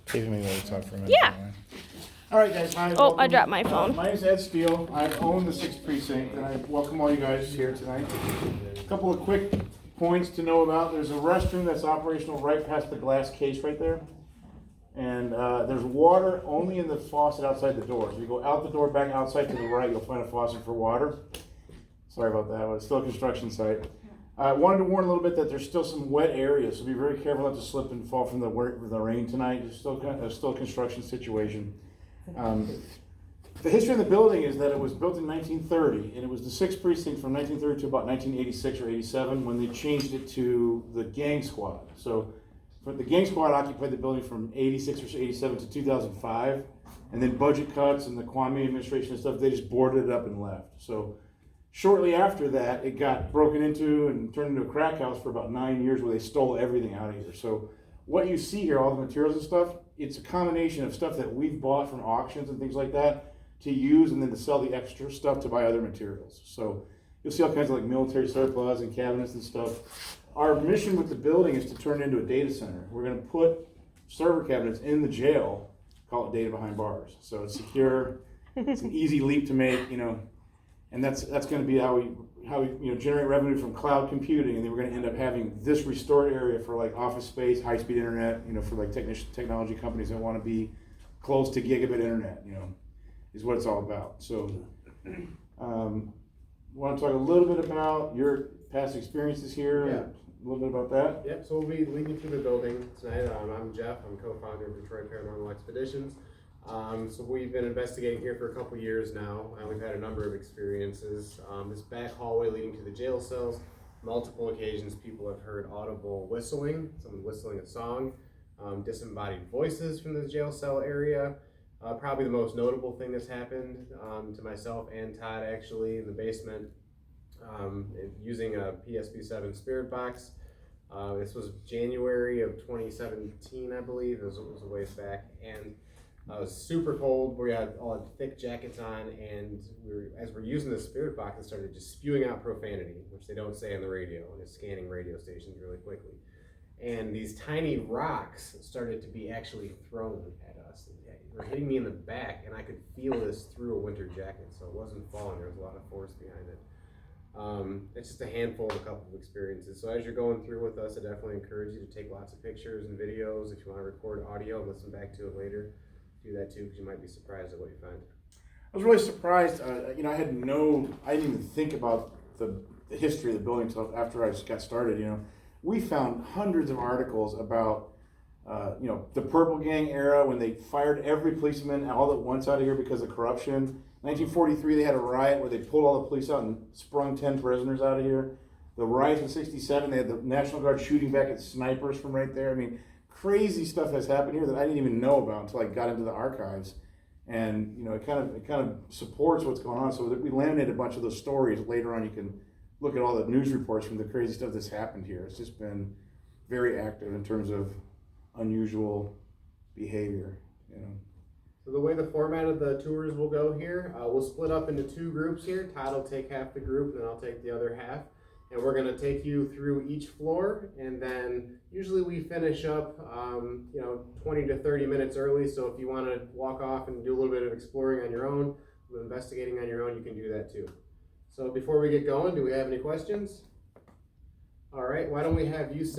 Taping me while we talk for a minute. Yeah. All right, guys. Hi. Oh, I dropped my phone. My name is Ed Steele. I own the 6th Precinct, and I welcome all you guys here tonight. A couple of quick points to know about. There's a restroom that's operational right past the glass case right there. And there's water only in the faucet outside the door. So you go out the door, back outside to the right, you'll find a faucet for water. Sorry about that, but it's still a construction site. I wanted to warn a little bit that there's still some wet areas, so be very careful not to slip and fall from the rain tonight. It's still a construction situation. The history of the building is that it was built in 1930, and it was the 6th Precinct from 1930 to about 1986 or 87 when they changed it to the Gang Squad. So the Gang Squad occupied the building from 86 or 87 to 2005, and then budget cuts and the Kwame administration and stuff, they just boarded it up and left. So shortly after that, it got broken into and turned into a crack house for about 9 years where they stole everything out of here. So what you see here, all the materials and stuff, it's a combination of stuff that we've bought from auctions and things like that to use and then to sell the extra stuff to buy other materials. So you'll see all kinds of like military surplus and cabinets and stuff. Our mission with the building is to turn it into a data center. We're going to put server cabinets in the jail, call it data behind bars. So it's secure, it's an easy leap to make, and that's going to be how we generate revenue from cloud computing, and then we're going to end up having this restored area for like office space, high-speed internet, for like technology companies that want to be close to gigabit internet, is what it's all about. So want to talk a little bit about your past experiences here? Yeah. A little bit about that? Yep, so we'll be leading through the building tonight. I'm Jeff. I'm co-founder of Detroit Paranormal Expeditions. So we've been investigating here for a couple years now, and we've had a number of experiences. This back hallway leading to the jail cells, multiple occasions people have heard audible whistling, someone whistling a song, disembodied voices from the jail cell area. Probably the most notable thing that's happened to myself and Todd actually in the basement, using a PSP7 spirit box. This was January of 2017, I believe. It was a ways back, and it was super cold. We had all thick jackets on, and as we're using the spirit box, it started just spewing out profanity, which they don't say on the radio, and it's scanning radio stations really quickly. And these tiny rocks started to be actually thrown at us. They were hitting me in the back, and I could feel this through a winter jacket, so it wasn't falling. There was a lot of force behind it. It's just a handful of a couple of experiences. So as you're going through with us, I definitely encourage you to take lots of pictures and videos. If you want to record audio and listen back to it later, do that too, because you might be surprised at what you find. I was really surprised. I didn't even think about the history of the building until after I just got started. We found hundreds of articles about, the Purple Gang era when they fired every policeman all at once out of here because of corruption. 1943, they had a riot where they pulled all the police out and sprung 10 prisoners out of here. The riots in 67, they had the National Guard shooting back at snipers from right there. I mean, crazy stuff has happened here that I didn't even know about until I got into the archives. And, it kind of supports what's going on. So we laminated a bunch of those stories. Later on, you can look at all the news reports from the crazy stuff that's happened here. It's just been very active in terms of unusual behavior, So the way the format of the tours will go here, we'll split up into two groups here. Todd will take half the group, and I'll take the other half. And we're going to take you through each floor, and then usually we finish up, 20 to 30 minutes early. So if you want to walk off and do a little bit of exploring on your own, investigating on your own, you can do that too. So before we get going, do we have any questions? All right, why don't we have you say